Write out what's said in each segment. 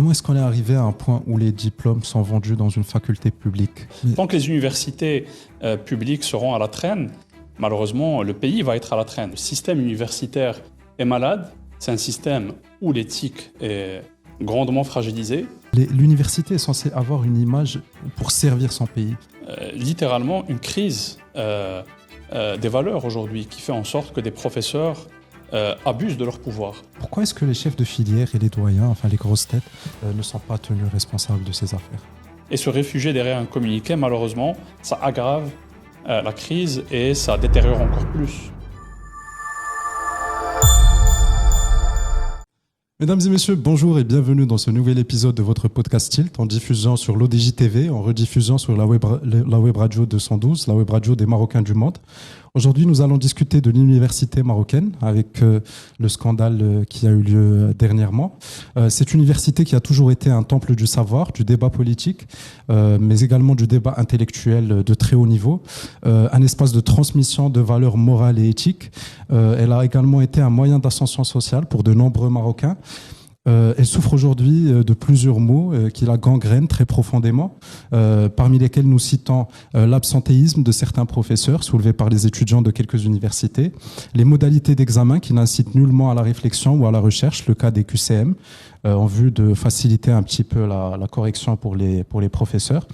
Comment est-ce qu'on est arrivé à un point où les diplômes sont vendus dans une faculté publique ? Tant que les universités publiques seront à la traîne, malheureusement, le pays va être à la traîne. Le système universitaire est malade. C'est un système où l'éthique est grandement fragilisée. L'université est censée avoir une image pour servir son pays. Littéralement, une crise des valeurs aujourd'hui qui fait en sorte que des professeurs abusent de leur pouvoir. Pourquoi est-ce que les chefs de filière et les doyens, enfin les grosses têtes, ne sont pas tenus responsables de ces affaires ? Et se réfugier derrière un communiqué, malheureusement, ça aggrave la crise et ça détériore encore plus. Mesdames et messieurs, bonjour et bienvenue dans ce nouvel épisode de votre podcast Tilt, en diffusant sur l'ODJ TV, en rediffusant sur la web radio 212, la web radio des Marocains du monde. Aujourd'hui, nous allons discuter de l'université marocaine avec le scandale qui a eu lieu dernièrement. Cette université qui a toujours été un temple du savoir, du débat politique, mais également du débat intellectuel de très haut niveau, un espace de transmission de valeurs morales et éthiques. Elle a également été un moyen d'ascension sociale pour de nombreux Marocains. Elle souffre aujourd'hui de plusieurs maux qui la gangrènent très profondément, parmi lesquels nous citons l'absentéisme de certains professeurs soulevé par les étudiants de quelques universités, les modalités d'examen qui n'incitent nullement à la réflexion ou à la recherche, le cas des QCM, en vue de faciliter un petit peu la correction pour les professeurs.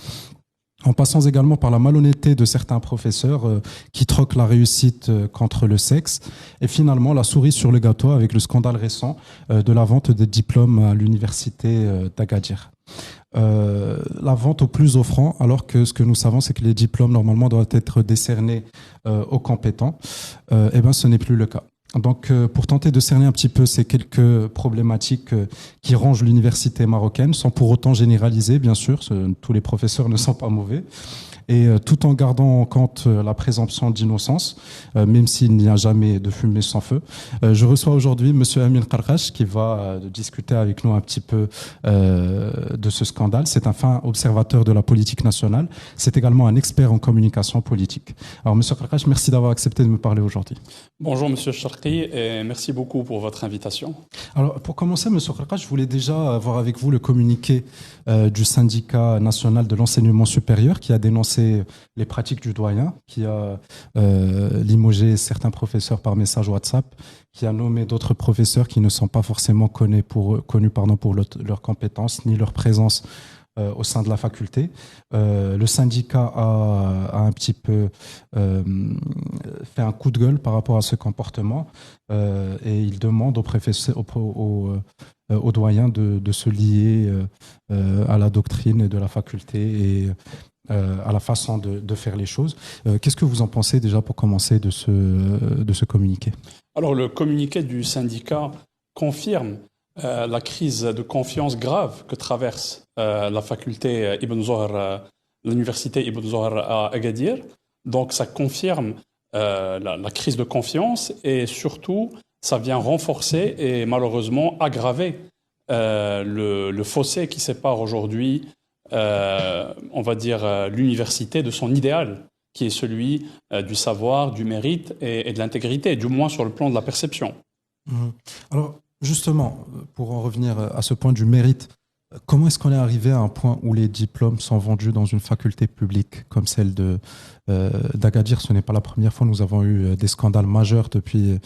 En passant également par la malhonnêteté de certains professeurs qui troquent la réussite contre le sexe. Et finalement, la cerise sur le gâteau avec le scandale récent de la vente des diplômes à l'université d'Agadir. La vente au plus offrant, alors que ce que nous savons, c'est que les diplômes, normalement, doivent être décernés aux compétents. Eh bien, ce n'est plus le cas. Donc, pour tenter de cerner un petit peu ces quelques problématiques qui rongent l'université marocaine, sans pour autant généraliser, bien sûr, tous les professeurs ne sont pas mauvais, et tout en gardant en compte la présomption d'innocence, même s'il n'y a jamais de fumée sans feu. Je reçois aujourd'hui Monsieur Amin Karkash qui va discuter avec nous un petit peu de ce scandale. C'est un fin observateur de la politique nationale. C'est également un expert en communication politique. Alors Monsieur Karkash, merci d'avoir accepté de me parler aujourd'hui. Bonjour Monsieur Charqi et merci beaucoup pour votre invitation. Alors pour commencer, Monsieur Karkash, je voulais déjà avoir avec vous le communiqué du syndicat national de l'enseignement supérieur qui a dénoncé les pratiques du doyen, qui a limogé certains professeurs par message WhatsApp, qui a nommé d'autres professeurs qui ne sont pas forcément connus pour leurs compétences ni leur présence au sein de la faculté. Le syndicat a un petit peu fait un coup de gueule par rapport à ce comportement et il demande aux doyens de se lier à la doctrine de la faculté et à la façon de faire les choses. Qu'est-ce que vous en pensez déjà pour commencer de ce communiqué ? Alors le communiqué du syndicat confirme la crise de confiance grave que traverse la faculté Ibn Zohar, l'université Ibn Zohar à Agadir. Donc ça confirme la crise de confiance et surtout ça vient renforcer et malheureusement aggraver le fossé qui sépare aujourd'hui on va dire l'université de son idéal, qui est celui du savoir, du mérite et de l'intégrité, du moins sur le plan de la perception. Alors justement, pour en revenir à ce point du mérite, comment est-ce qu'on est arrivé à un point où les diplômes sont vendus dans une faculté publique comme celle d'Agadir ? Ce n'est pas la première fois, nous avons eu des scandales majeurs depuis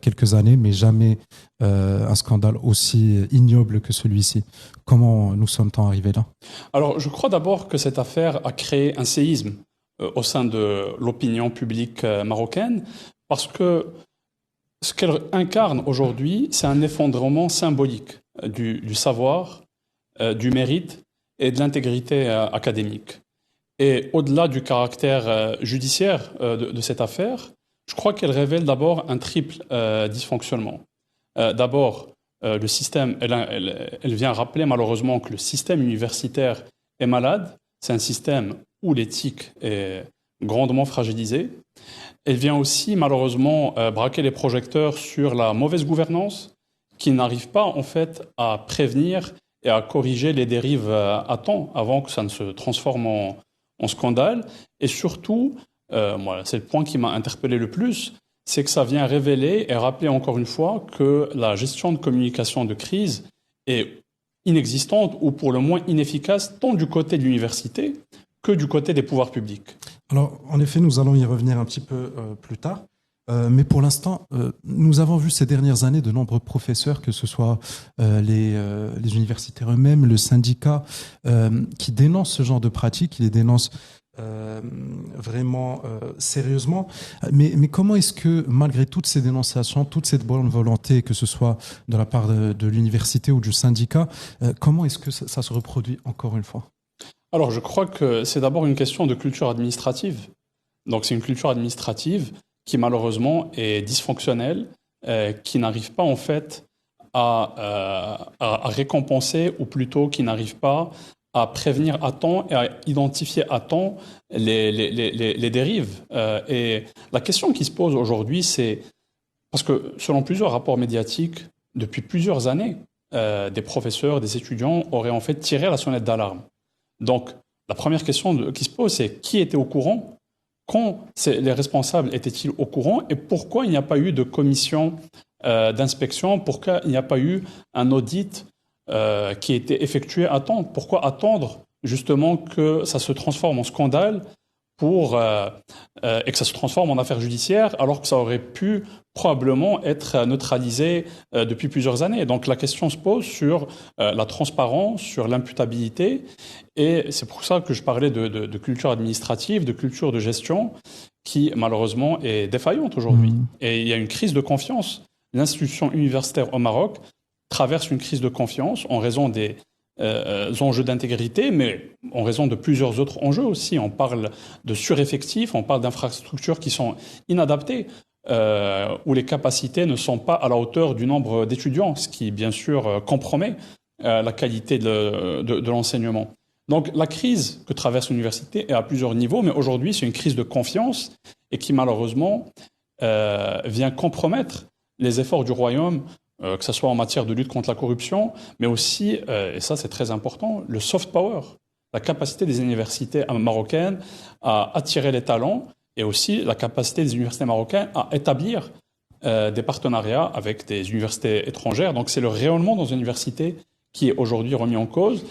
quelques années, mais jamais un scandale aussi ignoble que celui-ci. Comment nous sommes-nous arrivés là ? Alors, je crois d'abord que cette affaire a créé un séisme au sein de l'opinion publique marocaine, parce que ce qu'elle incarne aujourd'hui, c'est un effondrement symbolique du savoir, du mérite et de l'intégrité académique. Et au-delà du caractère judiciaire de cette affaire, je crois qu'elle révèle d'abord un triple dysfonctionnement. D'abord, le système, elle vient rappeler malheureusement que le système universitaire est malade. C'est un système où l'éthique est grandement fragilisée. Elle vient aussi malheureusement braquer les projecteurs sur la mauvaise gouvernance qui n'arrive pas en fait à prévenir et à corriger les dérives à temps avant que ça ne se transforme en scandale. Et surtout, moi, c'est le point qui m'a interpellé le plus, c'est que ça vient révéler et rappeler encore une fois que la gestion de communication de crise est inexistante ou pour le moins inefficace, tant du côté de l'université que du côté des pouvoirs publics. Alors, en effet, nous allons y revenir un petit peu plus tard. Mais pour l'instant, nous avons vu ces dernières années de nombreux professeurs, que ce soit les universitaires eux-mêmes, le syndicat, qui dénoncent ce genre de pratiques, qui les dénoncent vraiment sérieusement. Mais comment est-ce que, malgré toutes ces dénonciations, toute cette bonne volonté, que ce soit de la part de l'université ou du syndicat, comment est-ce que ça se reproduit encore une fois? Alors, je crois que c'est d'abord une question de culture administrative. Donc, c'est une culture administrative qui malheureusement est dysfonctionnelle, qui n'arrive pas en fait à récompenser, ou plutôt qui n'arrive pas à prévenir à temps et à identifier à temps les dérives. Et la question qui se pose aujourd'hui, c'est, parce que selon plusieurs rapports médiatiques, depuis plusieurs années, des professeurs, des étudiants auraient en fait tiré la sonnette d'alarme. Donc, la première question qui se pose, c'est qui était au courant? Quand les responsables étaient-ils au courant et pourquoi il n'y a pas eu de commission d'inspection, pourquoi il n'y a pas eu un audit qui a été effectué à temps? Pourquoi attendre justement que ça se transforme en scandale et que ça se transforme en affaire judiciaire alors que ça aurait pu probablement être neutralisé depuis plusieurs années. Donc la question se pose sur la transparence, sur l'imputabilité, et c'est pour ça que je parlais de culture administrative, de culture de gestion qui malheureusement est défaillante aujourd'hui. Et il y a une crise de confiance. L'institution universitaire au Maroc traverse une crise de confiance en raison des enjeux d'intégrité, mais en raison de plusieurs autres enjeux aussi. On parle de sureffectifs, on parle d'infrastructures qui sont inadaptées, où les capacités ne sont pas à la hauteur du nombre d'étudiants, ce qui, bien sûr, compromet la qualité de l'enseignement. Donc, la crise que traverse l'université est à plusieurs niveaux, mais aujourd'hui, c'est une crise de confiance et qui, malheureusement, vient compromettre les efforts du Royaume, que ce soit en matière de lutte contre la corruption, mais aussi, et ça c'est très important, le soft power, la capacité des universités marocaines à attirer les talents, et aussi la capacité des universités marocaines à établir des partenariats avec des universités étrangères. Donc c'est le rayonnement dans une université qui est aujourd'hui remis en cause.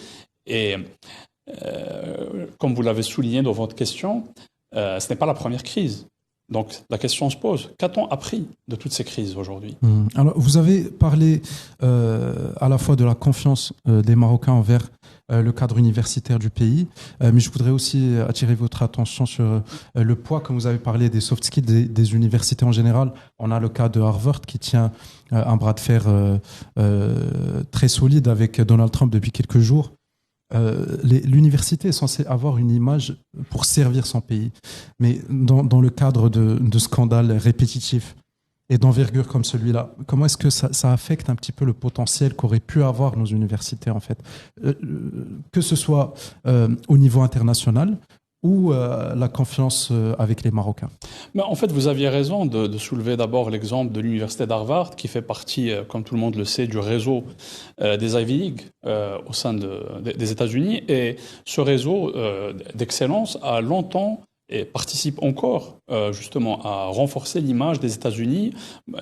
Et comme vous l'avez souligné dans votre question, ce n'est pas la première crise. Donc la question se pose, qu'a-t-on appris de toutes ces crises aujourd'hui? Alors vous avez parlé à la fois de la confiance des Marocains envers le cadre universitaire du pays, mais je voudrais aussi attirer votre attention sur le poids, comme vous avez parlé, des soft skills des universités en général. On a le cas de Harvard qui tient un bras de fer très solide avec Donald Trump depuis quelques jours. L'université est censée avoir une image pour servir son pays, mais dans le cadre de scandales répétitifs et d'envergure comme celui-là, comment est-ce que ça affecte un petit peu le potentiel qu'auraient pu avoir nos universités en fait, que ce soit au niveau international ou la confiance avec les Marocains? Mais en fait, vous aviez raison de soulever d'abord l'exemple de l'université d'Harvard, qui fait partie, comme tout le monde le sait, du réseau des Ivy League au sein des États-Unis. Et ce réseau d'excellence a longtemps et participe encore justement à renforcer l'image des États-Unis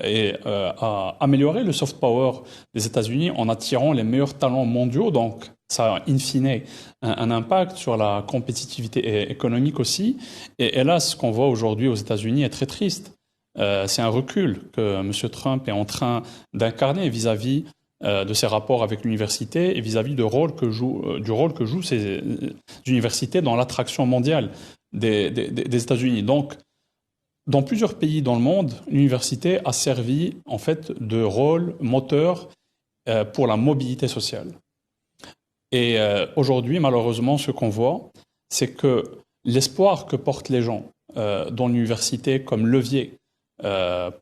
et à améliorer le soft power des États-Unis en attirant les meilleurs talents mondiaux. Donc, ça a in fine un impact sur la compétitivité économique aussi. Et hélas, ce qu'on voit aujourd'hui aux États-Unis est très triste. C'est un recul que M. Trump est en train d'incarner vis-à-vis de ses rapports avec l'université et vis-à-vis du rôle que jouent ces universités dans l'attraction mondiale des États-Unis. Donc, dans plusieurs pays dans le monde, l'université a servi en fait de rôle moteur pour la mobilité sociale. Et aujourd'hui, malheureusement, ce qu'on voit, c'est que l'espoir que portent les gens dans l'université comme levier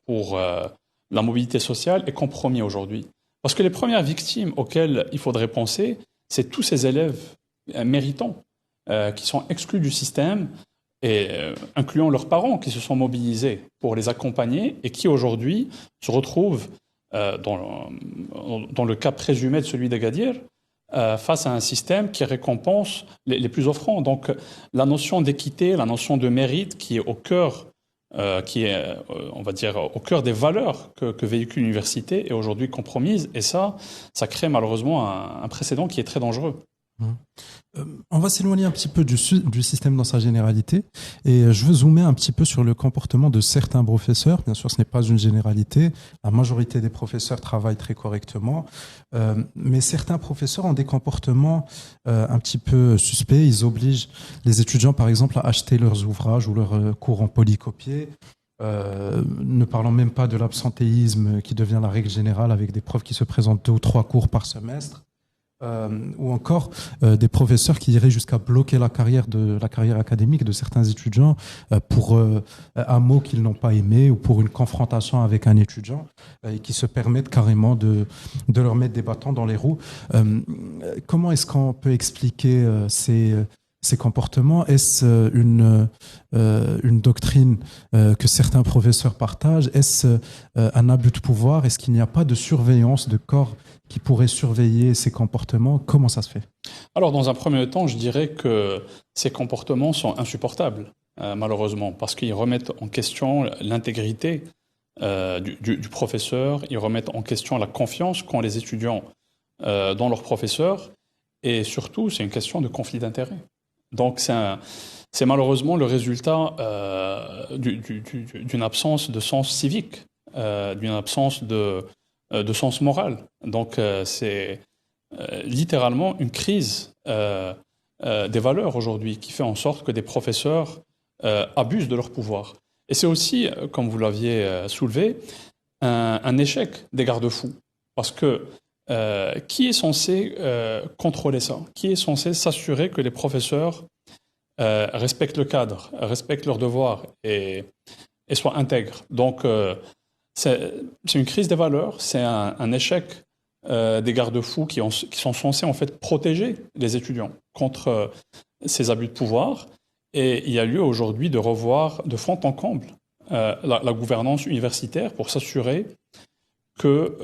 pour la mobilité sociale est compromis aujourd'hui. Parce que les premières victimes auxquelles il faudrait penser, c'est tous ces élèves méritants qui sont exclus du système, et incluant leurs parents qui se sont mobilisés pour les accompagner et qui aujourd'hui se retrouvent, dans le cas présumé de celui d'Agadir, face à un système qui récompense les plus offrants. Donc la notion d'équité, la notion de mérite qui est au cœur qui est, on va dire, au cœur des valeurs que véhicule l'université, est aujourd'hui compromise. Et ça crée malheureusement un précédent qui est très dangereux. On va s'éloigner un petit peu du système dans sa généralité et je veux zoomer un petit peu sur le comportement de certains professeurs. Bien sûr, ce n'est pas une généralité. La majorité des professeurs travaillent très correctement, mais certains professeurs ont des comportements un petit peu suspects. Ils obligent les étudiants, par exemple, à acheter leurs ouvrages ou leurs cours en polycopiés. Ne parlons même pas de l'absentéisme qui devient la règle générale avec des profs qui se présentent 2 ou 3 cours par semestre. Ou encore des professeurs qui iraient jusqu'à bloquer la carrière académique de certains étudiants pour un mot qu'ils n'ont pas aimé ou pour une confrontation avec un étudiant et qui se permettent carrément de leur mettre des bâtons dans les roues. Comment est-ce qu'on peut expliquer ces comportements? Est-ce une doctrine que certains professeurs partagent? Est-ce un abus de pouvoir? Est-ce qu'il n'y a pas de surveillance de corps qui pourrait surveiller ces comportements? Comment ça se fait? Alors, dans un premier temps, je dirais que ces comportements sont insupportables, malheureusement, parce qu'ils remettent en question l'intégrité du professeur, ils remettent en question la confiance qu'ont les étudiants dans leurs professeurs, et surtout, c'est une question de conflit d'intérêts. Donc, c'est malheureusement le résultat d'une absence de sens civique, d'une absence de sens moral. Donc, c'est littéralement une crise des valeurs aujourd'hui qui fait en sorte que des professeurs abusent de leur pouvoir. Et c'est aussi, comme vous l'aviez soulevé, un échec des garde-fous. Parce que qui est censé contrôler ça? Qui est censé s'assurer que les professeurs respectent le cadre, respectent leurs devoirs et soient intègres? Donc, c'est une crise des valeurs, c'est un échec des garde-fous qui sont censés en fait protéger les étudiants contre ces abus de pouvoir. Et il y a lieu aujourd'hui de revoir de fond en comble la gouvernance universitaire pour s'assurer que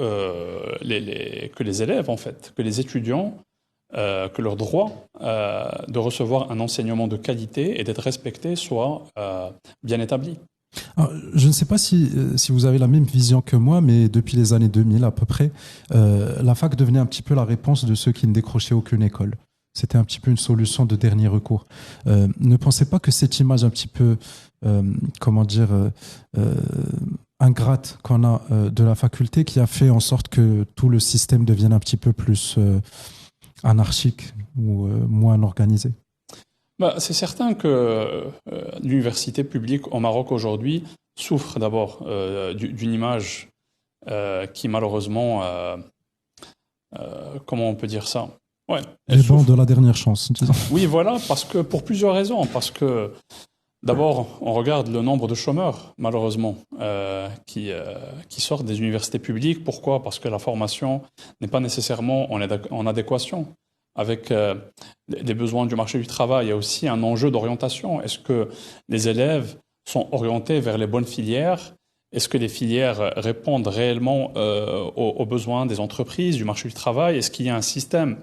les élèves, en fait, que les étudiants, que leur droit de recevoir un enseignement de qualité et d'être respectés soit bien établi. Alors, je ne sais pas si vous avez la même vision que moi, mais depuis les années 2000 à peu près, la fac devenait un petit peu la réponse de ceux qui ne décrochaient aucune école. C'était un petit peu une solution de dernier recours. Ne pensez pas que cette image un petit peu, ingrate qu'on a de la faculté qui a fait en sorte que tout le système devienne un petit peu plus anarchique ou moins organisé? C'est certain que l'université publique au Maroc aujourd'hui souffre d'abord d'une image qui malheureusement, comment on peut dire ça? Ouais, les bancs de la dernière chance, disons. Oui, voilà, parce que pour plusieurs raisons. Parce que d'abord, on regarde le nombre de chômeurs, malheureusement, qui sortent des universités publiques. Pourquoi? Parce que la formation n'est pas nécessairement en adéquation avec les besoins du marché du travail. Il y a aussi un enjeu d'orientation. Est-ce que les élèves sont orientés vers les bonnes filières? Est-ce que les filières répondent réellement aux besoins des entreprises, du marché du travail? Est-ce qu'il y a un système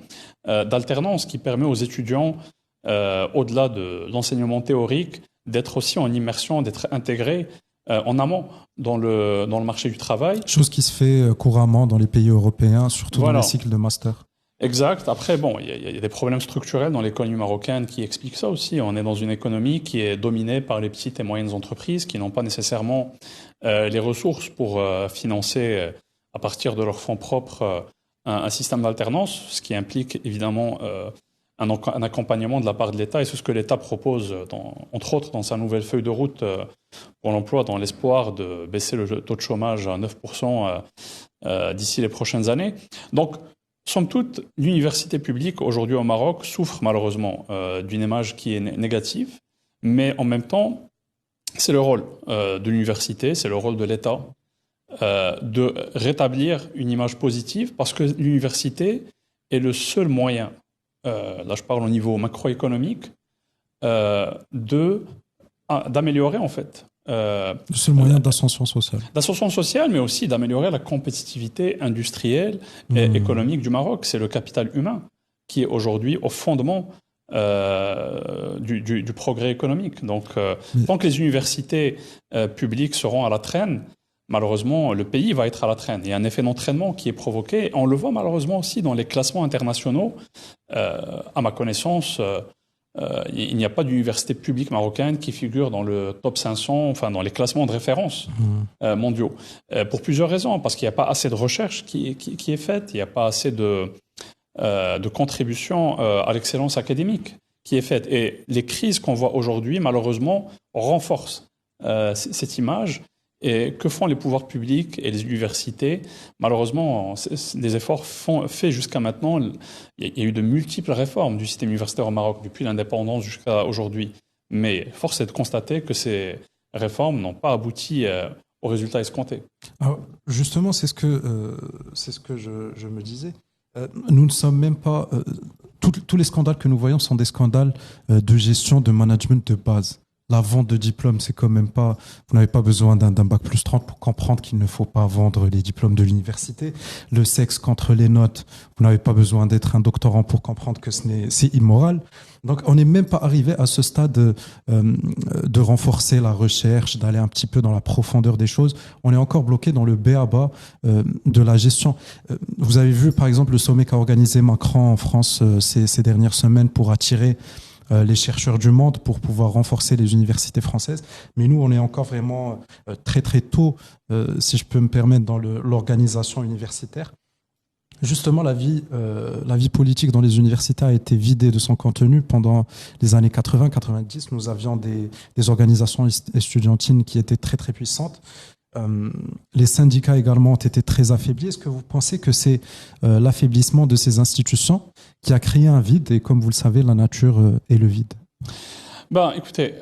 d'alternance qui permet aux étudiants, au-delà de l'enseignement théorique, d'être aussi en immersion, d'être intégrés en amont dans le marché du travail? Chose qui se fait couramment dans les pays européens, surtout dans les cycles de master. Exact. Après, bon, il y a des problèmes structurels dans l'économie marocaine qui expliquent ça aussi. On est dans une économie qui est dominée par les petites et moyennes entreprises qui n'ont pas nécessairement les ressources pour financer, à partir de leurs fonds propres, un système d'alternance, ce qui implique évidemment un accompagnement de la part de l'État. Et c'est ce que l'État propose, entre autres, dans sa nouvelle feuille de route pour l'emploi, dans l'espoir de baisser le taux de chômage à 9% d'ici les prochaines années. Donc, somme toute, l'université publique aujourd'hui au Maroc souffre malheureusement d'une image qui est négative, mais en même temps, c'est le rôle de l'université, c'est le rôle de l'État de rétablir une image positive parce que l'université est le seul moyen, là je parle au niveau macroéconomique, d'améliorer en fait. Le seul moyen d'ascension sociale. D'ascension sociale, mais aussi d'améliorer la compétitivité industrielle et économique du Maroc. C'est le capital humain qui est aujourd'hui au fondement du progrès économique. Donc, tant que les universités publiques seront à la traîne, malheureusement, le pays va être à la traîne. Il y a un effet d'entraînement qui est provoqué. On le voit malheureusement aussi dans les classements internationaux. À ma connaissance, il n'y a pas d'université publique marocaine qui figure dans le top 500, enfin dans les classements de référence mondiaux. Pour plusieurs raisons. Parce qu'il n'y a pas assez de recherche qui est faite, il n'y a pas assez de contribution à l'excellence académique qui est faite. Et les crises qu'on voit aujourd'hui, malheureusement, renforcent cette image. Et que font les pouvoirs publics et les universités? Malheureusement, des efforts faits jusqu'à maintenant. Il y a eu de multiples réformes du système universitaire au Maroc depuis l'indépendance jusqu'à aujourd'hui. Mais force est de constater que ces réformes n'ont pas abouti aux résultats escomptés. Alors, justement, c'est ce que je me disais. Nous ne sommes même pas... tous les scandales que nous voyons sont des scandales de gestion, de management de base. La vente de diplômes, c'est quand même pas... Vous n'avez pas besoin d'un bac plus 30 pour comprendre qu'il ne faut pas vendre les diplômes de l'université. Le sexe contre les notes, vous n'avez pas besoin d'être un doctorant pour comprendre que c'est immoral. Donc, on n'est même pas arrivé à ce stade de renforcer la recherche, d'aller un petit peu dans la profondeur des choses. On est encore bloqué dans le b.a.-ba de la gestion. Vous avez vu, par exemple, le sommet qu'a organisé Macron en France ces dernières semaines pour attirer les chercheurs du monde pour pouvoir renforcer les universités françaises. Mais nous, on est encore vraiment très très tôt, si je peux me permettre, dans l'organisation universitaire. Justement, la vie politique dans les universités a été vidée de son contenu pendant les années 80-90. Nous avions des organisations estudiantines qui étaient très très puissantes. Les syndicats également ont été très affaiblis. Est-ce que vous pensez que c'est l'affaiblissement de ces institutions qui a créé un vide? Et comme vous le savez, la nature est le vide. Écoutez,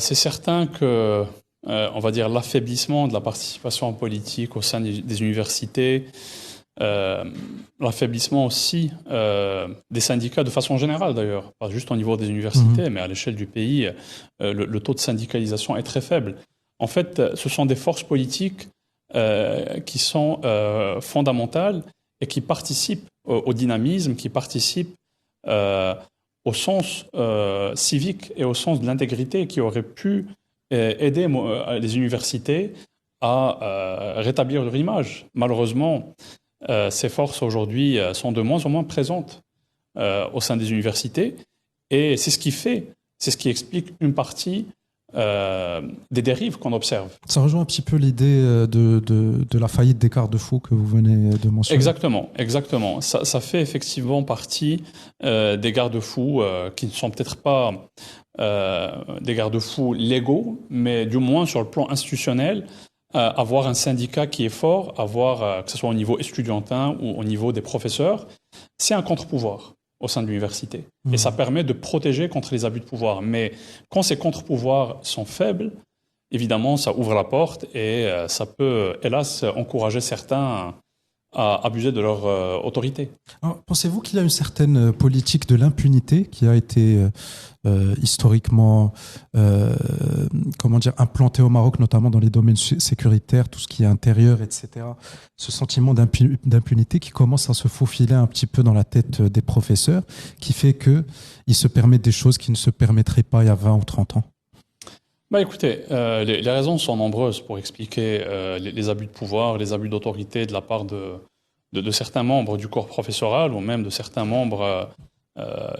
c'est certain que, on va dire, l'affaiblissement de la participation politique au sein des universités, l'affaiblissement aussi des syndicats de façon générale d'ailleurs, pas juste au niveau des universités, mais à l'échelle du pays, le taux de syndicalisation est très faible. En fait, ce sont des forces politiques qui sont fondamentales et qui participent au dynamisme, qui participent au sens civique et au sens de l'intégrité, qui auraient pu aider les universités à rétablir leur image. Malheureusement, ces forces aujourd'hui sont de moins en moins présentes au sein des universités et c'est ce qui explique une partie des dérives qu'on observe. Ça rejoint un petit peu l'idée de la faillite des garde-fous que vous venez de mentionner. Exactement. Ça fait effectivement partie des garde-fous qui ne sont peut-être pas des garde-fous légaux, mais du moins sur le plan institutionnel, avoir un syndicat qui est fort, que ce soit au niveau estudiantin ou au niveau des professeurs, c'est un contre-pouvoir au sein de l'université. Et ça permet de protéger contre les abus de pouvoir. Mais quand ces contre-pouvoirs sont faibles, évidemment, ça ouvre la porte et ça peut, hélas, encourager certains à abuser de leur autorité. Alors, pensez-vous qu'il y a une certaine politique de l'impunité qui a été historiquement implantée au Maroc, notamment dans les domaines sécuritaires, tout ce qui est intérieur, etc. Ce sentiment d'impunité qui commence à se faufiler un petit peu dans la tête des professeurs, qui fait qu'ils se permettent des choses qui ne se permettraient pas il y a 20 ou 30 ans. Écoutez, les raisons sont nombreuses pour expliquer les abus de pouvoir, les abus d'autorité de la part de certains membres du corps professoral ou même de certains membres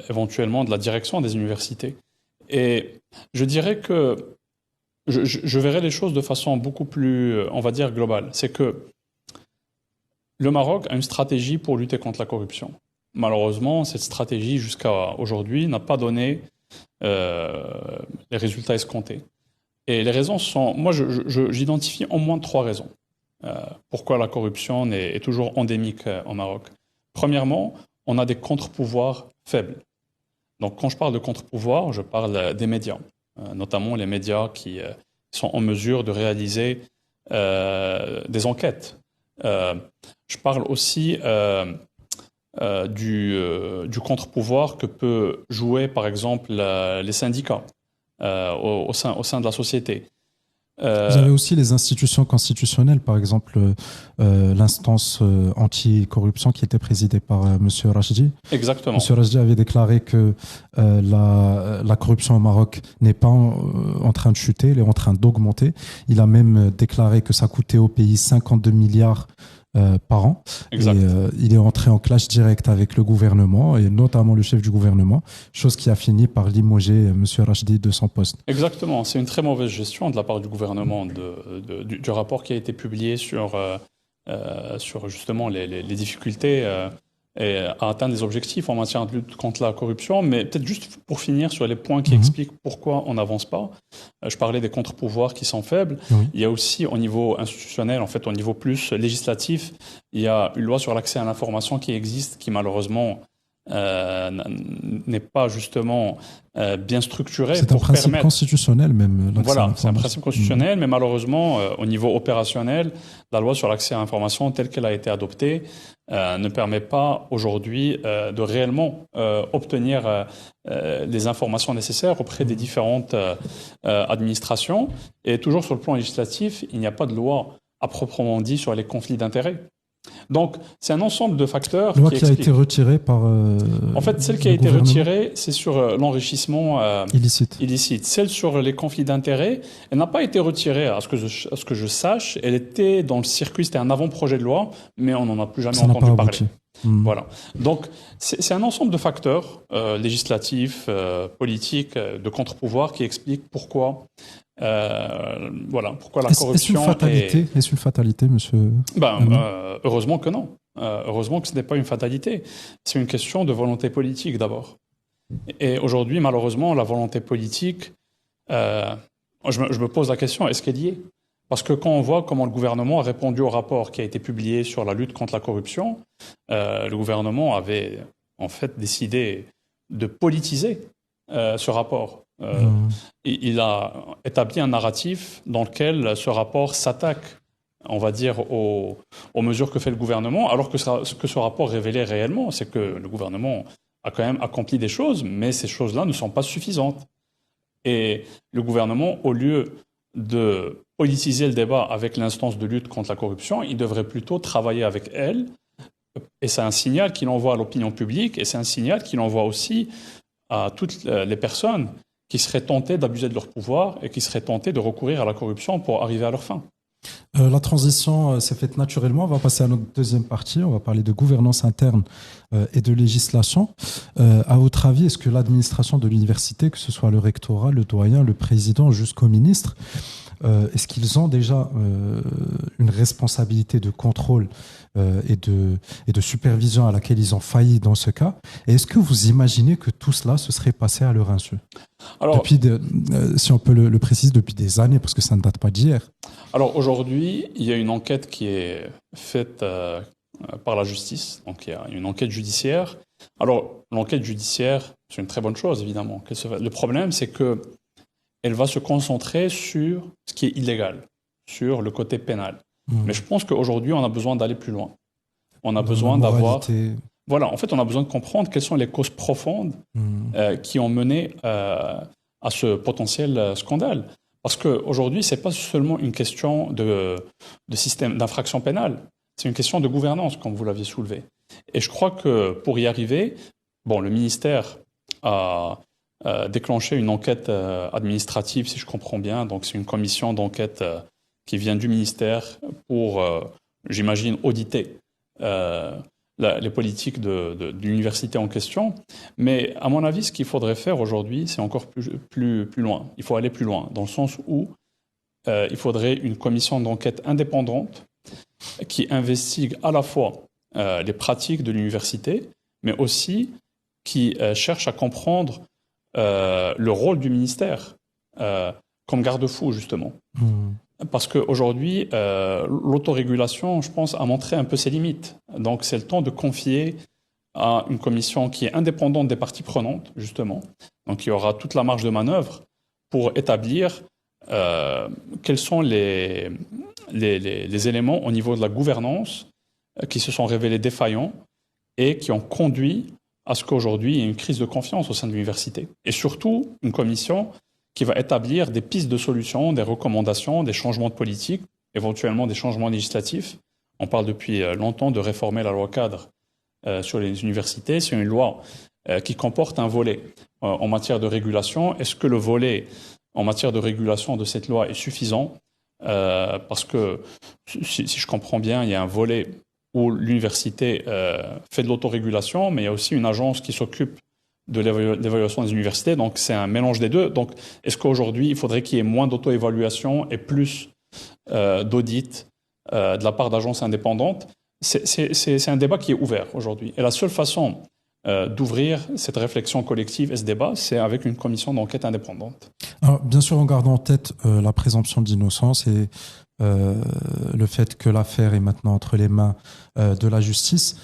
éventuellement de la direction des universités. Et je dirais que je verrais les choses de façon beaucoup plus, on va dire, globale. C'est que le Maroc a une stratégie pour lutter contre la corruption. Malheureusement, cette stratégie jusqu'à aujourd'hui n'a pas donné les résultats escomptés. Et les raisons sont... Moi, j'identifie au moins 3 raisons. Pourquoi la corruption est toujours endémique au Maroc. Premièrement, on a des contre-pouvoirs faibles. Donc, quand je parle de contre-pouvoirs, je parle des médias, notamment les médias qui sont en mesure de réaliser des enquêtes. Je parle aussi du contre-pouvoir que peut jouer, par exemple, les syndicats au sein de la société. Vous avez aussi les institutions constitutionnelles, par exemple l'instance anti-corruption qui était présidée par Monsieur Rachdi. Exactement. Monsieur Rachdi avait déclaré que la corruption au Maroc n'est pas en train de chuter, elle est en train d'augmenter. Il a même déclaré que ça coûtait au pays 52 milliards par an. Exact. Et il est entré en clash direct avec le gouvernement et notamment le chef du gouvernement, chose qui a fini par limoger Monsieur Rachdi de son poste. Exactement, c'est une très mauvaise gestion de la part du gouvernement du rapport qui a été publié sur justement les difficultés et à atteindre les objectifs en matière de lutte contre la corruption. Mais peut-être juste pour finir sur les points qui expliquent pourquoi on n'avance pas. Je parlais des contre-pouvoirs qui sont faibles. Oui. Il y a aussi au niveau institutionnel, en fait au niveau plus législatif, il y a une loi sur l'accès à l'information qui existe, qui malheureusement n'est pas justement bien structurée. C'est un principe constitutionnel même. Voilà, c'est un principe constitutionnel, mais malheureusement, au niveau opérationnel, la loi sur l'accès à l'information telle qu'elle a été adoptée ne permet pas aujourd'hui de réellement obtenir les informations nécessaires auprès des différentes administrations. Et toujours sur le plan législatif, il n'y a pas de loi à proprement dit sur les conflits d'intérêts. Donc, c'est un ensemble de facteurs. Loi qui a été retirée par. En fait, celle qui a été retirée, c'est sur l'enrichissement illicite. Celle sur les conflits d'intérêts, elle n'a pas été retirée, à ce que je sache. Elle était dans le circuit, c'était un avant-projet de loi, mais on n'en a plus jamais entendu parler. Voilà. Donc, c'est un ensemble de facteurs législatifs, politiques, de contre-pouvoirs qui expliquent pourquoi. Pourquoi la corruption est-ce une fatalité, monsieur? Heureusement que non. Heureusement que ce n'est pas une fatalité. C'est une question de volonté politique d'abord. Et aujourd'hui, malheureusement, la volonté politique, je me pose la question, est-ce qu'elle y est? Parce que quand on voit comment le gouvernement a répondu au rapport qui a été publié sur la lutte contre la corruption, le gouvernement avait en fait décidé de politiser ce rapport. Il a établi un narratif dans lequel ce rapport s'attaque, on va dire, aux mesures que fait le gouvernement, alors que ce que ce rapport révélait réellement, c'est que le gouvernement a quand même accompli des choses, mais ces choses-là ne sont pas suffisantes. Et le gouvernement, au lieu de politiser le débat avec l'instance de lutte contre la corruption, il devrait plutôt travailler avec elle. Et c'est un signal qu'il envoie à l'opinion publique, et c'est un signal qu'il envoie aussi à toutes les personnes qui seraient tentées d'abuser de leur pouvoir et qui seraient tentées de recourir à la corruption pour arriver à leur fin. La transition s'est faite naturellement. On va passer à notre deuxième partie. On va parler de gouvernance interne et de législation. À votre avis, est-ce que l'administration de l'université, que ce soit le rectorat, le doyen, le président jusqu'au ministre, est-ce qu'ils ont déjà une responsabilité de contrôle et de supervision à laquelle ils ont failli dans ce cas? Et est-ce que vous imaginez que tout cela se serait passé à leur insu? Alors, si on peut le préciser, depuis des années, parce que ça ne date pas d'hier. Alors aujourd'hui, il y a une enquête qui est faite par la justice. Donc il y a une enquête judiciaire. Alors l'enquête judiciaire, c'est une très bonne chose, évidemment. Le problème, c'est que elle va se concentrer sur ce qui est illégal, sur le côté pénal. Mais je pense qu'aujourd'hui, on a besoin d'aller plus loin. On a besoin d'avoir... Voilà, en fait, on a besoin de comprendre quelles sont les causes profondes qui ont mené à ce potentiel scandale. Parce qu'aujourd'hui, ce n'est pas seulement une question de système d'infraction pénale, c'est une question de gouvernance, comme vous l'aviez soulevé. Et je crois que pour y arriver, le ministère a déclenché une enquête administrative, si je comprends bien. Donc, c'est une commission d'enquête qui vient du ministère pour, j'imagine, auditer les politiques de l'université en question. Mais à mon avis, ce qu'il faudrait faire aujourd'hui, c'est encore plus loin. Il faut aller plus loin, dans le sens où il faudrait une commission d'enquête indépendante qui investigue à la fois les pratiques de l'université, mais aussi qui cherche à comprendre le rôle du ministère comme garde-fou, justement. Parce qu'aujourd'hui, l'autorégulation, je pense, a montré un peu ses limites. Donc, c'est le temps de confier à une commission qui est indépendante des parties prenantes, justement. Donc, il y aura toute la marge de manœuvre pour établir quels sont les éléments au niveau de la gouvernance qui se sont révélés défaillants et qui ont conduit à ce qu'aujourd'hui, il y ait une crise de confiance au sein de l'université. Et surtout, une commission qui va établir des pistes de solutions, des recommandations, des changements de politique, éventuellement des changements législatifs. On parle depuis longtemps de réformer la loi cadre sur les universités. C'est une loi qui comporte un volet en matière de régulation. Est-ce que le volet en matière de régulation de cette loi est suffisant? Parce que, si je comprends bien, il y a un volet où l'université fait de l'autorégulation, mais il y a aussi une agence qui s'occupe de l'évaluation des universités. Donc, c'est un mélange des deux. Donc, est-ce qu'aujourd'hui, il faudrait qu'il y ait moins d'auto-évaluation et plus d'audit de la part d'agences indépendantes? C'est un débat qui est ouvert aujourd'hui. Et la seule façon d'ouvrir cette réflexion collective et ce débat, c'est avec une commission d'enquête indépendante. Alors, bien sûr, en gardant en tête la présomption d'innocence et le fait que l'affaire est maintenant entre les mains de la justice,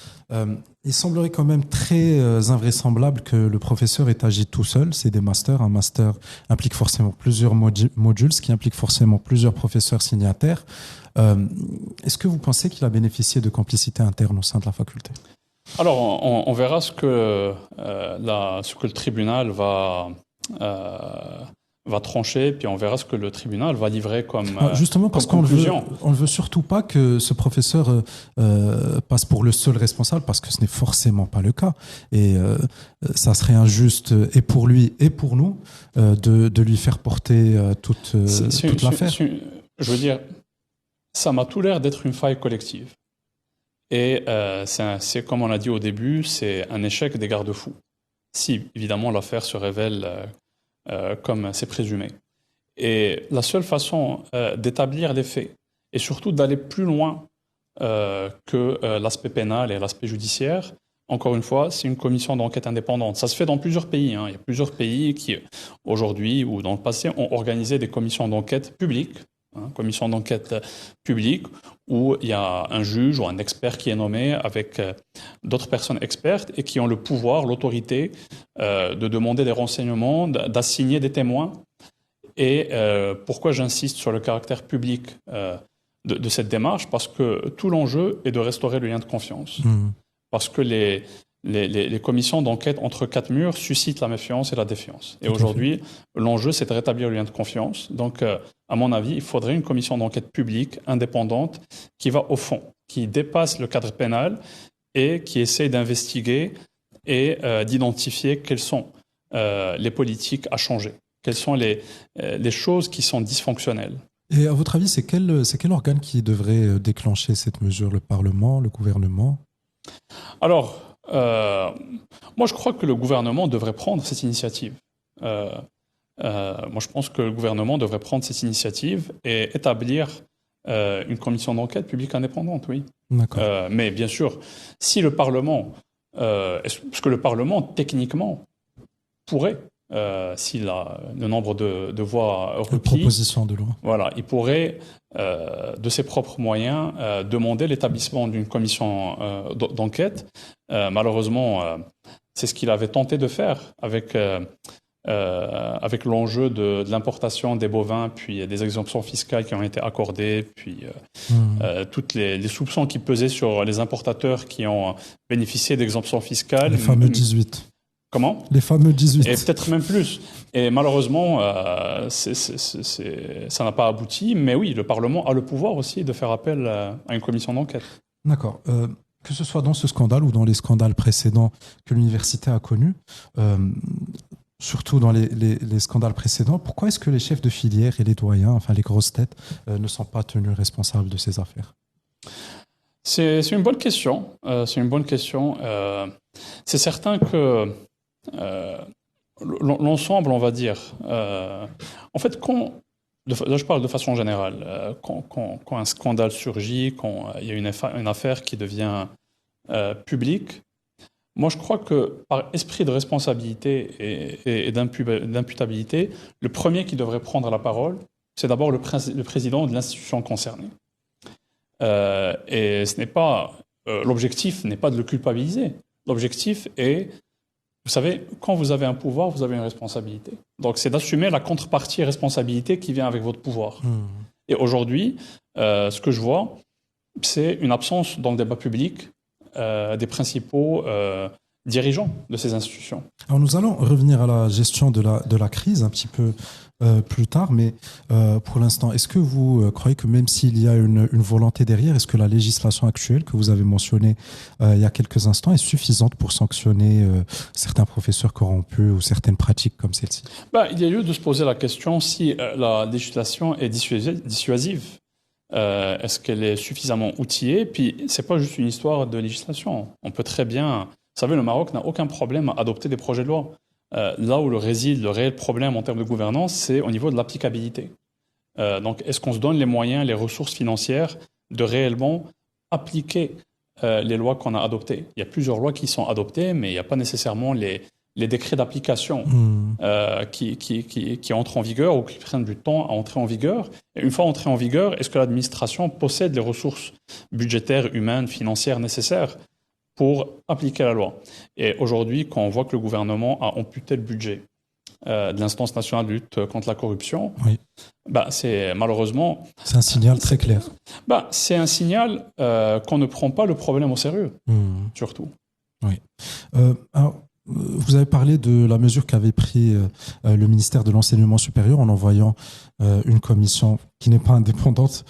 il semblerait quand même très invraisemblable que le professeur ait agi tout seul. C'est des masters. Un master implique forcément plusieurs modules, ce qui implique forcément plusieurs professeurs signataires. Est-ce que vous pensez qu'il a bénéficié de complicité interne au sein de la faculté? Alors, on verra ce que le tribunal va trancher, puis on verra ce que le tribunal va livrer comme justement parce qu'on ne veut surtout pas que ce professeur passe pour le seul responsable, parce que ce n'est forcément pas le cas. Et ça serait injuste et pour lui et pour nous de lui faire porter toute l'affaire. Je veux dire, ça m'a tout l'air d'être une faille collective. Et c'est comme on l'a dit au début, c'est un échec des garde-fous. Si, évidemment, l'affaire se révèle comme c'est présumé. Et la seule façon d'établir les faits, et surtout d'aller plus loin que l'aspect pénal et l'aspect judiciaire, encore une fois, c'est une commission d'enquête indépendante. Ça se fait dans plusieurs pays. Il y a plusieurs pays qui, aujourd'hui ou dans le passé, ont organisé des commissions d'enquête publiques, commission d'enquête publique, où il y a un juge ou un expert qui est nommé avec d'autres personnes expertes et qui ont le pouvoir, l'autorité de demander des renseignements, d'assigner des témoins. Et pourquoi j'insiste sur le caractère public de cette démarche? Parce que tout l'enjeu est de restaurer le lien de confiance. Parce que les commissions d'enquête entre quatre murs suscitent la méfiance et la défiance. Et aujourd'hui, l'enjeu, c'est de rétablir le lien de confiance. Donc, à mon avis, il faudrait une commission d'enquête publique, indépendante, qui va au fond, qui dépasse le cadre pénal et qui essaie d'investiguer et d'identifier quelles sont les politiques à changer, quelles sont les choses qui sont dysfonctionnelles. Et à votre avis, c'est quel organe qui devrait déclencher cette mesure? Le Parlement, le gouvernement? Alors, moi, je crois que le gouvernement devrait prendre cette initiative. Moi, je pense que le gouvernement devrait prendre cette initiative et établir une commission d'enquête publique indépendante, oui. D'accord. Mais bien sûr, si le Parlement, parce que le Parlement, techniquement, pourrait, s'il a le nombre de voix requis, proposition de loi. Voilà, il pourrait, de ses propres moyens, demander l'établissement d'une commission d'enquête. Malheureusement, c'est ce qu'il avait tenté de faire avec l'enjeu de l'importation des bovins, puis des exemptions fiscales qui ont été accordées, puis toutes les soupçons qui pesaient sur les importateurs qui ont bénéficié d'exemptions fiscales. Les fameux 18. Comment? Les fameux 18. Et peut-être même plus. Et malheureusement, ça n'a pas abouti. Mais oui, le Parlement a le pouvoir aussi de faire appel à une commission d'enquête. D'accord. Que ce soit dans ce scandale ou dans les scandales précédents que l'université a connus, surtout dans les scandales précédents, pourquoi est-ce que les chefs de filière et les doyens, enfin les grosses têtes, ne sont pas tenus responsables de ces affaires? C'est une bonne question. C'est une bonne question. C'est certain que l'ensemble, on va dire, en fait, là je parle de façon générale, quand un scandale surgit, quand il y a une affaire qui devient publique, moi je crois que par esprit de responsabilité et d'imputabilité, le premier qui devrait prendre la parole, c'est d'abord le président de l'institution concernée. Et ce n'est pas l'objectif n'est pas de le culpabiliser. L'objectif est, vous savez, quand vous avez un pouvoir, vous avez une responsabilité. Donc, c'est d'assumer la contrepartie et responsabilité qui vient avec votre pouvoir. Et aujourd'hui, ce que je vois, c'est une absence dans le débat public des principaux dirigeants de ces institutions. Alors, nous allons revenir à la gestion de la crise un petit peu plus tard, mais pour l'instant, est-ce que vous croyez que même s'il y a une volonté derrière, est-ce que la législation actuelle que vous avez mentionnée il y a quelques instants est suffisante pour sanctionner certains professeurs corrompus ou certaines pratiques comme celle-ci? Il y a lieu de se poser la question si la législation est dissuasive. Est-ce qu'elle est suffisamment outillée? Puis, c'est pas juste une histoire de législation. On peut très bien... Vous savez, le Maroc n'a aucun problème à adopter des projets de loi. Là où réside le réel problème en termes de gouvernance, c'est au niveau de l'applicabilité. Donc, est-ce qu'on se donne les moyens, les ressources financières de réellement appliquer les lois qu'on a adoptées? Il y a plusieurs lois qui sont adoptées, mais il n'y a pas nécessairement les décrets d'application qui entrent en vigueur ou qui prennent du temps à entrer en vigueur. Et une fois entrés en vigueur, est-ce que l'administration possède les ressources budgétaires, humaines, financières nécessaires pour appliquer la loi? Et aujourd'hui, quand on voit que le gouvernement a amputé le budget de l'instance nationale de lutte contre la corruption, Oui. C'est malheureusement... C'est un signal très clair. C'est un signal qu'on ne prend pas le problème au sérieux, surtout. Oui. Alors, vous avez parlé de la mesure qu'avait pris le ministère de l'Enseignement supérieur en envoyant une commission qui n'est pas indépendante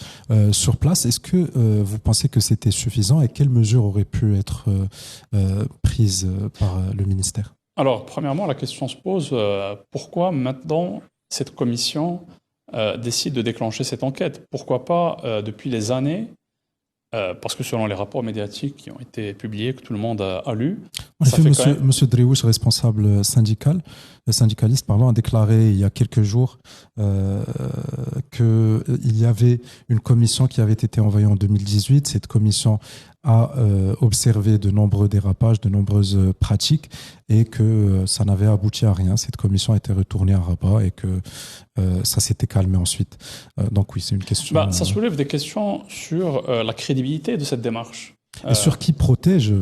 sur place. Est-ce que vous pensez que c'était suffisant et quelles mesures auraient pu être prises par le ministère? Alors, premièrement, la question se pose, pourquoi maintenant cette commission décide de déclencher cette enquête? Pourquoi pas depuis les années? Parce que selon les rapports médiatiques qui ont été publiés, que tout le monde a lu... En effet, monsieur Dréouch, responsable syndicaliste, a déclaré il y a quelques jours qu'il y avait une commission qui avait été envoyée en 2018. Cette commission a observé de nombreux dérapages, de nombreuses pratiques et que ça n'avait abouti à rien. Cette commission a été retournée à Rabat et que ça s'était calmé ensuite. Donc oui, c'est une question... Ça soulève des questions sur la crédibilité de cette démarche. Et sur qui protège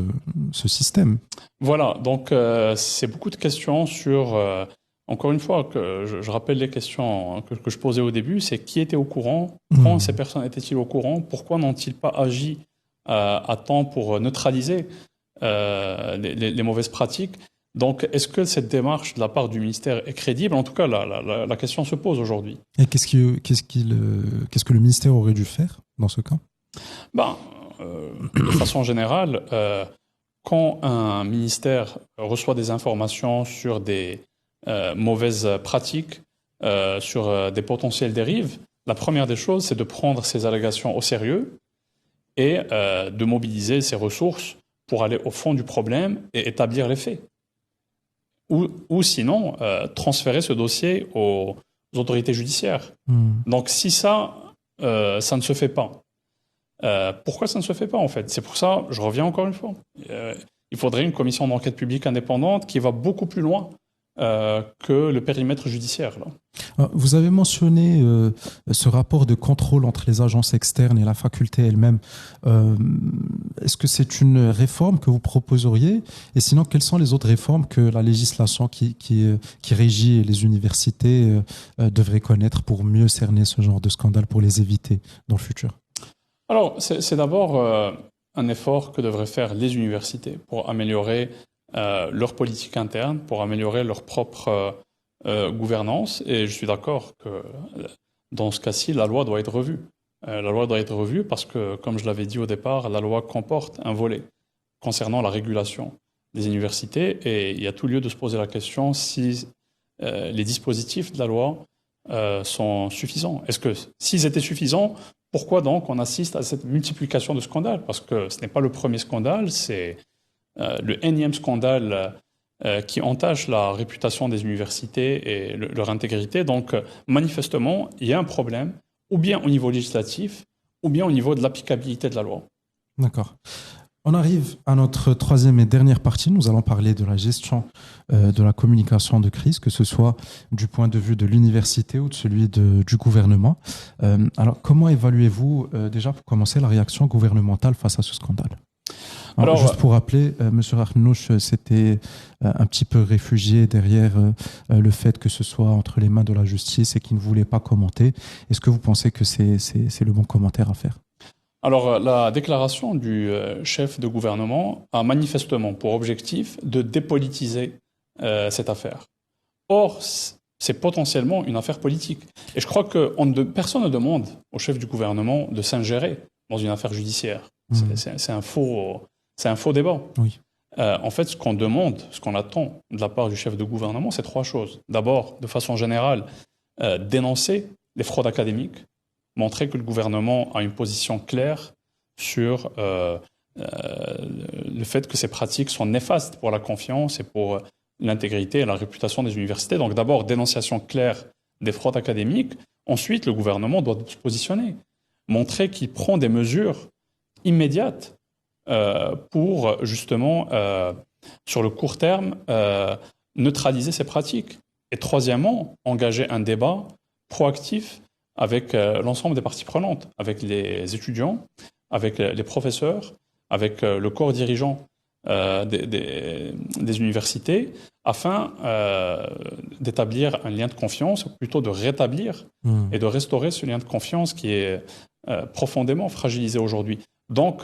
ce système? Voilà, donc c'est beaucoup de questions sur... encore une fois, que je rappelle les questions que je posais au début, c'est qui était au courant? Quand ces personnes étaient-ils au courant? Pourquoi n'ont-ils pas agi à temps pour neutraliser les mauvaises pratiques? Donc, est-ce que cette démarche de la part du ministère est crédible? En tout cas, la question se pose aujourd'hui. Et qu'est-ce que le ministère aurait dû faire dans ce cas? De façon générale, quand un ministère reçoit des informations sur des mauvaises pratiques, sur des potentielles dérives, la première des choses, c'est de prendre ces allégations au sérieux et de mobiliser ses ressources pour aller au fond du problème et établir les faits. Ou sinon, transférer ce dossier aux autorités judiciaires. Donc si ça ne se fait pas, pourquoi ça ne se fait pas en fait? C'est pour ça, je reviens encore une fois, il faudrait une commission d'enquête publique indépendante qui va beaucoup plus loin que le périmètre judiciaire. Là. Vous avez mentionné ce rapport de contrôle entre les agences externes et la faculté elle-même. Est-ce que c'est une réforme que vous proposeriez? Et sinon, quelles sont les autres réformes que la législation qui régit les universités devrait connaître pour mieux cerner ce genre de scandale, pour les éviter dans le futur? Alors, c'est d'abord un effort que devraient faire les universités pour améliorer leur politique interne, pour améliorer leur propre gouvernance. Et je suis d'accord que dans ce cas-ci, la loi doit être revue. La loi doit être revue parce que, comme je l'avais dit au départ, la loi comporte un volet concernant la régulation des universités et il y a tout lieu de se poser la question si les dispositifs de la loi sont suffisants. Est-ce que s'ils étaient suffisants, pourquoi donc on assiste à cette multiplication de scandales? Parce que ce n'est pas le premier scandale, c'est le énième scandale qui entache la réputation des universités et leur intégrité. Donc, manifestement, il y a un problème, ou bien au niveau législatif, ou bien au niveau de l'applicabilité de la loi. D'accord. On arrive à notre troisième et dernière partie. Nous allons parler de la gestion de la communication de crise, que ce soit du point de vue de l'université ou de celui du gouvernement. Alors, comment évaluez-vous, déjà pour commencer, la réaction gouvernementale face à ce scandale? Alors, juste pour rappeler, M. Arnouch s'était un petit peu réfugié derrière le fait que ce soit entre les mains de la justice et qu'il ne voulait pas commenter. Est-ce que vous pensez que c'est le bon commentaire à faire? Alors, la déclaration du chef de gouvernement a manifestement pour objectif de dépolitiser cette affaire. Or, c'est potentiellement une affaire politique. Et je crois que personne ne demande au chef du gouvernement de s'ingérer dans une affaire judiciaire. C'est un faux débat. Oui. En fait, ce qu'on demande, ce qu'on attend de la part du chef de gouvernement, c'est 3 choses. D'abord, de façon générale, dénoncer les fraudes académiques, montrer que le gouvernement a une position claire sur le fait que ces pratiques sont néfastes pour la confiance et pour l'intégrité et la réputation des universités. Donc d'abord, dénonciation claire des fraudes académiques. Ensuite, le gouvernement doit se positionner, montrer qu'il prend des mesures immédiates pour justement, sur le court terme, neutraliser ces pratiques. Et troisièmement, engager un débat proactif avec l'ensemble des parties prenantes, avec les étudiants, avec les professeurs, avec le corps dirigeant des universités, afin d'établir un lien de confiance, ou plutôt de rétablir et de restaurer ce lien de confiance qui est profondément fragilisé aujourd'hui. Donc,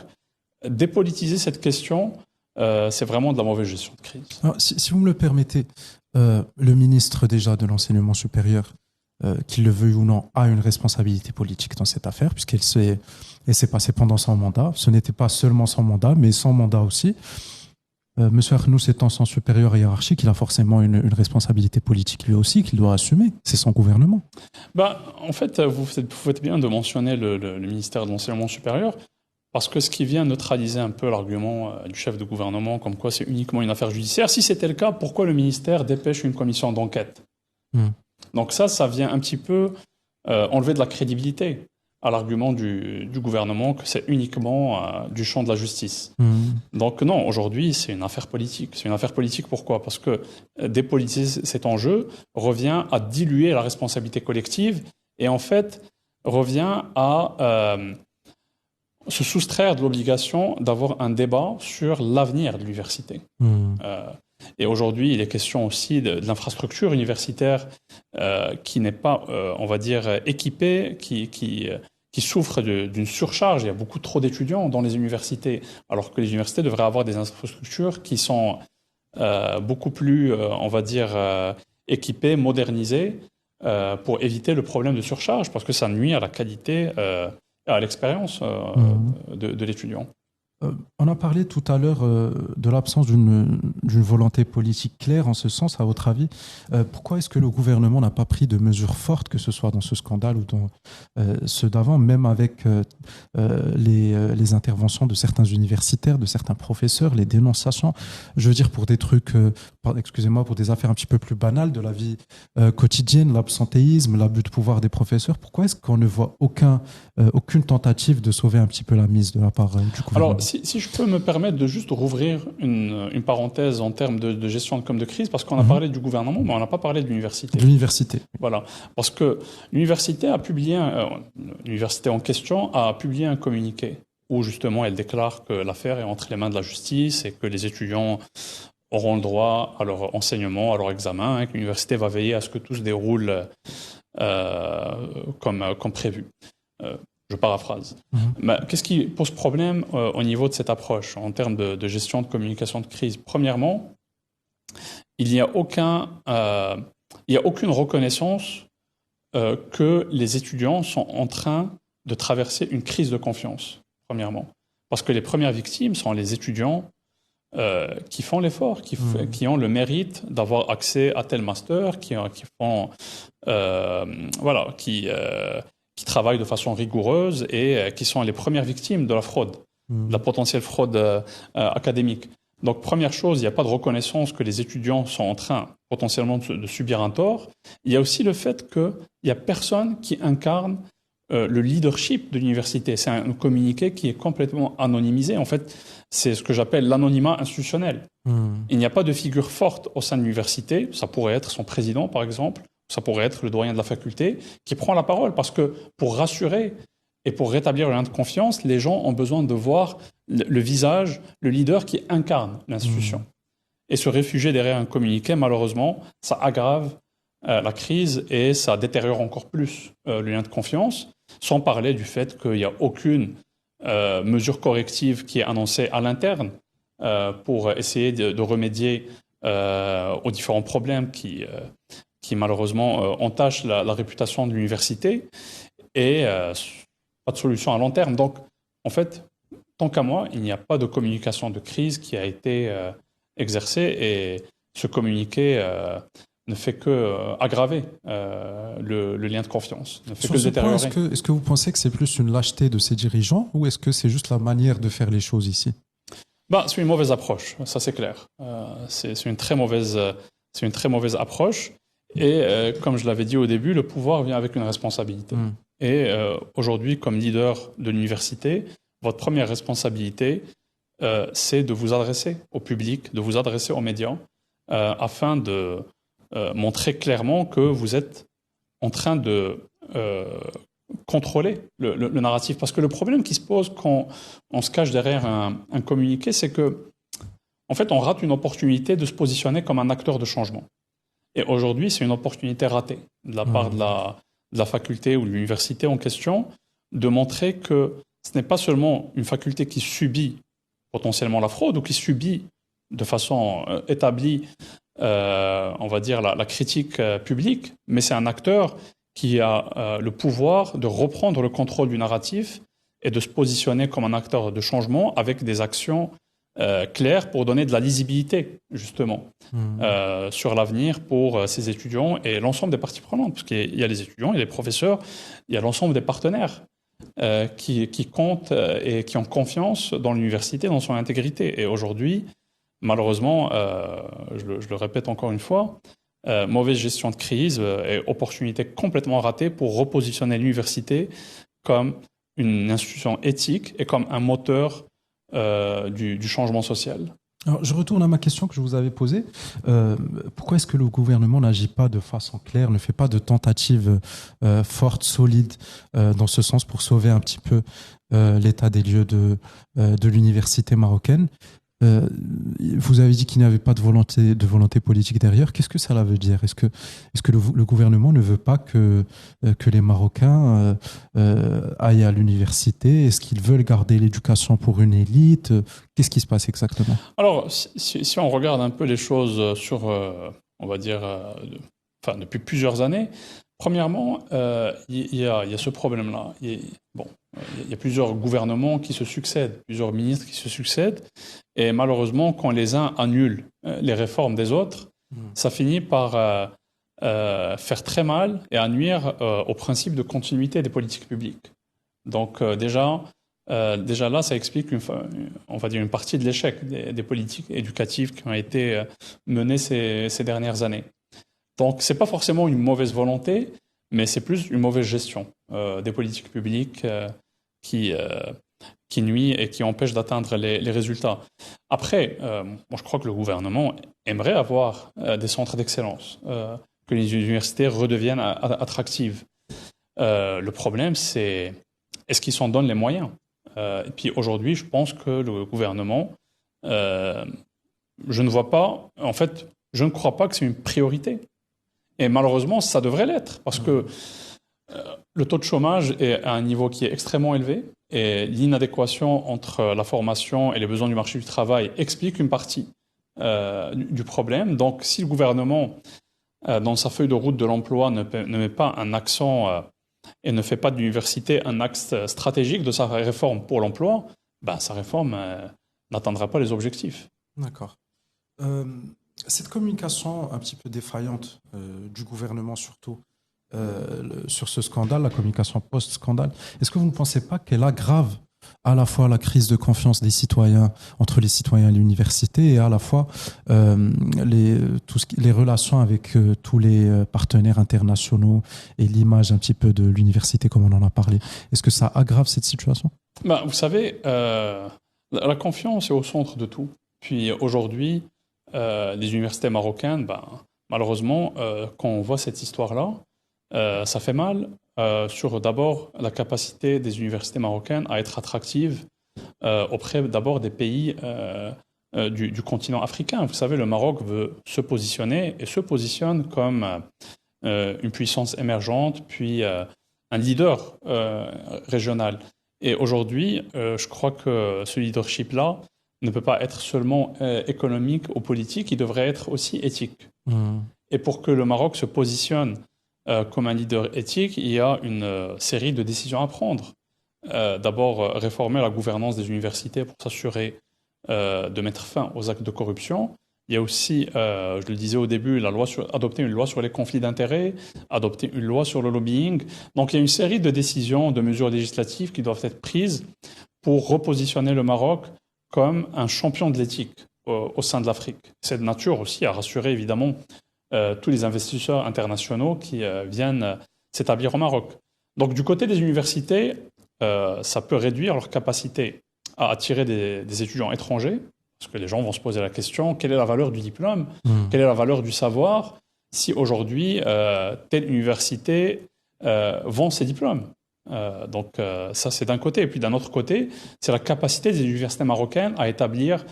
dépolitiser cette question, c'est vraiment de la mauvaise gestion de crise. Alors, si vous me le permettez, le ministre déjà de l'enseignement supérieur, qu'il le veuille ou non, a une responsabilité politique dans cette affaire, puisqu'elle s'est passée pendant son mandat. Ce n'était pas seulement son mandat, mais son mandat aussi. Monsieur Arnoux étant son supérieur hiérarchique, il a forcément une responsabilité politique lui aussi qu'il doit assumer. C'est son gouvernement. En fait, vous faites bien de mentionner le ministère de l'enseignement supérieur, parce que ce qui vient neutraliser un peu l'argument du chef de gouvernement, comme quoi c'est uniquement une affaire judiciaire. Si c'était le cas, pourquoi le ministère dépêche une commission d'enquête ? Donc ça vient un petit peu enlever de la crédibilité à l'argument du gouvernement que c'est uniquement du champ de la justice. Donc non, aujourd'hui, c'est une affaire politique. C'est une affaire politique, pourquoi ? Parce que dépolitiser cet enjeu revient à diluer la responsabilité collective et en fait revient à se soustraire de l'obligation d'avoir un débat sur l'avenir de l'université. Et aujourd'hui, il est question aussi de l'infrastructure universitaire qui n'est pas, on va dire, équipée, qui souffre d'une surcharge. Il y a beaucoup trop d'étudiants dans les universités, alors que les universités devraient avoir des infrastructures qui sont beaucoup plus, on va dire, équipées, modernisées, pour éviter le problème de surcharge, parce que ça nuit à la qualité, à l'expérience de l'étudiant. On a parlé tout à l'heure de l'absence d'une volonté politique claire en ce sens, à votre avis. Pourquoi est-ce que le gouvernement n'a pas pris de mesures fortes, que ce soit dans ce scandale ou dans ceux d'avant, même avec les interventions de certains universitaires, de certains professeurs, les dénonciations, je veux dire pour des trucs, excusez-moi, pour des affaires un petit peu plus banales de la vie quotidienne, l'absentéisme, l'abus de pouvoir des professeurs. Pourquoi est-ce qu'on ne voit aucune tentative de sauver un petit peu la mise de la part du gouvernement? Alors, si je peux me permettre de juste rouvrir une parenthèse en termes de gestion de crise, parce qu'on a parlé du gouvernement, mais on n'a pas parlé de l'université. De l'université. Voilà. Parce que l'université l'université en question a publié un communiqué où justement elle déclare que l'affaire est entre les mains de la justice et que les étudiants auront le droit à leur enseignement, à leur examen, et que l'université va veiller à ce que tout se déroule comme prévu. Je paraphrase. Mais qu'est-ce qui pose problème au niveau de cette approche en termes de gestion de communication de crise? Premièrement, il n'y a aucune reconnaissance que les étudiants sont en train de traverser une crise de confiance, premièrement. Parce que les premières victimes sont les étudiants qui font l'effort, qui ont le mérite d'avoir accès à tel master, qui travaillent de façon rigoureuse et qui sont les premières victimes de la fraude, de la potentielle fraude académique. Donc, première chose, il n'y a pas de reconnaissance que les étudiants sont en train potentiellement de subir un tort. Il y a aussi le fait qu'il n'y a personne qui incarne le leadership de l'université. C'est un communiqué qui est complètement anonymisé. En fait, c'est ce que j'appelle l'anonymat institutionnel. Il n'y a pas de figure forte au sein de l'université. Ça pourrait être son président, par exemple. Ça pourrait être le doyen de la faculté qui prend la parole. Parce que pour rassurer et pour rétablir le lien de confiance, les gens ont besoin de voir le visage, le leader qui incarne l'institution. Et se réfugier derrière un communiqué, malheureusement, ça aggrave la crise et ça détériore encore plus le lien de confiance, sans parler du fait qu'il n'y a aucune mesure corrective qui est annoncée à l'interne pour essayer de remédier aux différents problèmes qui qui malheureusement entache la réputation de l'université et pas de solution à long terme. Donc, en fait, tant qu'à moi, il n'y a pas de communication de crise qui a été exercée et ce communiqué ne fait que aggraver le lien de confiance, ne fait Sur que ce point, détériorer. est-ce que vous pensez que c'est plus une lâcheté de ces dirigeants ou est-ce que c'est juste la manière de faire les choses ici? C'est une mauvaise approche, ça c'est clair. C'est une très mauvaise approche. Et comme je l'avais dit au début, le pouvoir vient avec une responsabilité. Et aujourd'hui, comme leader de l'université, votre première responsabilité, c'est de vous adresser au public, de vous adresser aux médias, afin de montrer clairement que vous êtes en train de contrôler le narratif. Parce que le problème qui se pose quand on se cache derrière un communiqué, c'est que, en fait, on rate une opportunité de se positionner comme un acteur de changement. Et aujourd'hui, c'est une opportunité ratée de la part de la faculté ou de l'université en question de montrer que ce n'est pas seulement une faculté qui subit potentiellement la fraude ou qui subit de façon établie, on va dire, la critique publique, mais c'est un acteur qui a le pouvoir de reprendre le contrôle du narratif et de se positionner comme un acteur de changement avec des actions claires pour donner de la lisibilité, justement, sur l'avenir pour ces étudiants et l'ensemble des parties prenantes, parce qu'il y a les étudiants, il y a les professeurs, il y a l'ensemble des partenaires qui comptent et qui ont confiance dans l'université, dans son intégrité. Et aujourd'hui, malheureusement, je le répète encore une fois, mauvaise gestion de crise et opportunité complètement ratée pour repositionner l'université comme une institution éthique et comme un moteur du changement social. Alors, je retourne à ma question que je vous avais posée. Pourquoi est-ce que le gouvernement n'agit pas de façon claire, ne fait pas de tentatives fortes, solides dans ce sens pour sauver un petit peu l'état des lieux de l'université marocaine? Vous avez dit qu'il n'y avait pas de volonté politique derrière. Qu'est-ce que ça veut dire? Est-ce que le gouvernement ne veut pas que les Marocains aillent à l'université? Est-ce qu'ils veulent garder l'éducation pour une élite? Qu'est-ce qui se passe exactement? Alors, si on regarde un peu les choses sur, on va dire, depuis plusieurs années, premièrement, il y a ce problème-là. Il y a plusieurs gouvernements qui se succèdent, plusieurs ministres qui se succèdent, et malheureusement, quand les uns annulent les réformes des autres, ça finit par faire très mal et à nuire au principe de continuité des politiques publiques. Donc déjà là, ça explique on va dire une partie de l'échec des politiques éducatives qui ont été menées ces dernières années. Donc c'est pas forcément une mauvaise volonté, mais c'est plus une mauvaise gestion des politiques publiques qui nuit et qui empêche d'atteindre les résultats. Après, moi je crois que le gouvernement aimerait avoir des centres d'excellence, que les universités redeviennent attractives. Le problème, c'est est-ce qu'ils s'en donnent les moyens? Et puis aujourd'hui, je pense que le gouvernement, je ne crois pas que c'est une priorité. Et malheureusement, ça devrait l'être, parce que le taux de chômage est à un niveau qui est extrêmement élevé et l'inadéquation entre la formation et les besoins du marché du travail explique une partie du problème. Donc, si le gouvernement, dans sa feuille de route de l'emploi, ne met pas un accent et ne fait pas de l'université un axe stratégique de sa réforme pour l'emploi, sa réforme n'atteindra pas les objectifs. D'accord. Cette communication un petit peu défaillante du gouvernement surtout sur ce scandale, la communication post-scandale, est-ce que vous ne pensez pas qu'elle aggrave à la fois la crise de confiance des citoyens entre les citoyens et l'université et à la fois les relations avec tous les partenaires internationaux et l'image un petit peu de l'université comme on en a parlé? Est-ce que ça aggrave cette situation? Vous savez, la confiance est au centre de tout. Puis aujourd'hui, les universités marocaines, malheureusement, quand on voit cette histoire-là, ça fait mal sur d'abord la capacité des universités marocaines à être attractives auprès d'abord des pays du continent africain. Vous savez, le Maroc veut se positionner et se positionne comme une puissance émergente, puis un leader régional. Et aujourd'hui, je crois que ce leadership-là ne peut pas être seulement économique ou politique, il devrait être aussi éthique. Et pour que le Maroc se positionne comme un leader éthique, il y a une série de décisions à prendre. D'abord, réformer la gouvernance des universités pour s'assurer de mettre fin aux actes de corruption. Il y a aussi, je le disais au début, adopter une loi sur les conflits d'intérêts, adopter une loi sur le lobbying. Donc il y a une série de décisions, de mesures législatives qui doivent être prises pour repositionner le Maroc comme un champion de l'éthique au sein de l'Afrique. C'est de nature aussi à rassurer évidemment tous les investisseurs internationaux qui viennent s'établir au Maroc. Donc du côté des universités, ça peut réduire leur capacité à attirer des étudiants étrangers, parce que les gens vont se poser la question, quelle est la valeur du diplôme, quelle est la valeur du savoir, si aujourd'hui telle université vend ses diplômes. Donc ça, c'est d'un côté. Et puis d'un autre côté, c'est la capacité des universités marocaines à établir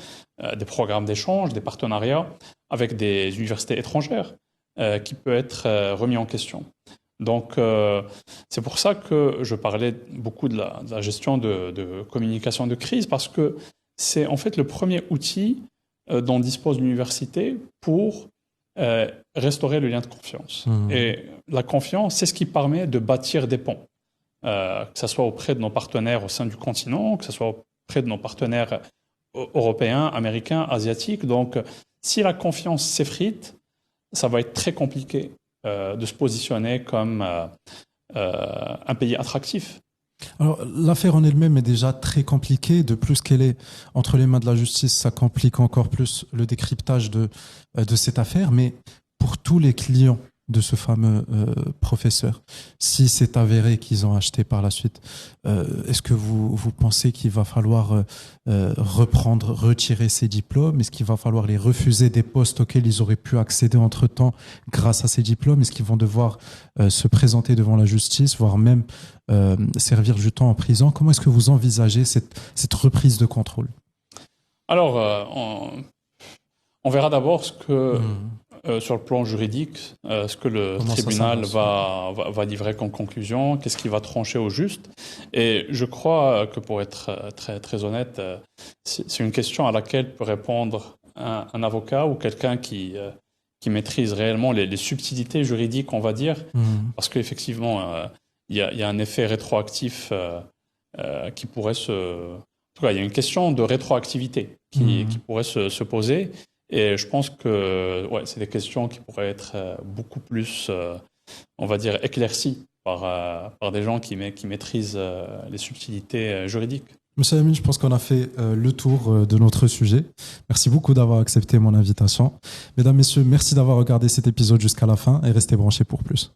des programmes d'échange, des partenariats avec des universités étrangères qui peut être remis en question. Donc c'est pour ça que je parlais beaucoup de la gestion de communication de crise, parce que c'est en fait le premier outil dont dispose l'université pour restaurer le lien de confiance. Et la confiance, c'est ce qui permet de bâtir des ponts. Que ce soit auprès de nos partenaires au sein du continent, que ce soit auprès de nos partenaires européens, américains, asiatiques. Donc, si la confiance s'effrite, ça va être très compliqué de se positionner comme un pays attractif. Alors, l'affaire en elle-même est déjà très compliquée. De plus qu'elle est entre les mains de la justice, ça complique encore plus le décryptage de cette affaire. Mais pour tous les clients de ce fameux professeur, si c'est avéré qu'ils ont acheté par la suite, est-ce que vous pensez qu'il va falloir retirer ces diplômes? Est-ce qu'il va falloir les refuser des postes auxquels ils auraient pu accéder entre-temps grâce à ces diplômes? Est-ce qu'ils vont devoir se présenter devant la justice, voire même servir du temps en prison? Comment est-ce que vous envisagez cette reprise de contrôle? Alors, on verra d'abord ce que... sur le plan juridique, ce que le tribunal va livrer comme conclusion, qu'est-ce qui va trancher au juste. Et je crois que pour être très, très honnête, c'est une question à laquelle peut répondre un avocat ou quelqu'un qui maîtrise réellement les subtilités juridiques, on va dire, parce qu'effectivement, il y a un effet rétroactif qui pourrait En tout cas, il y a une question de rétroactivité qui pourrait se poser. Et je pense que c'est des questions qui pourraient être beaucoup plus, on va dire, éclaircies par des gens qui maîtrisent les subtilités juridiques. Monsieur Amine, je pense qu'on a fait le tour de notre sujet. Merci beaucoup d'avoir accepté mon invitation. Mesdames, Messieurs, merci d'avoir regardé cet épisode jusqu'à la fin et restez branchés pour plus.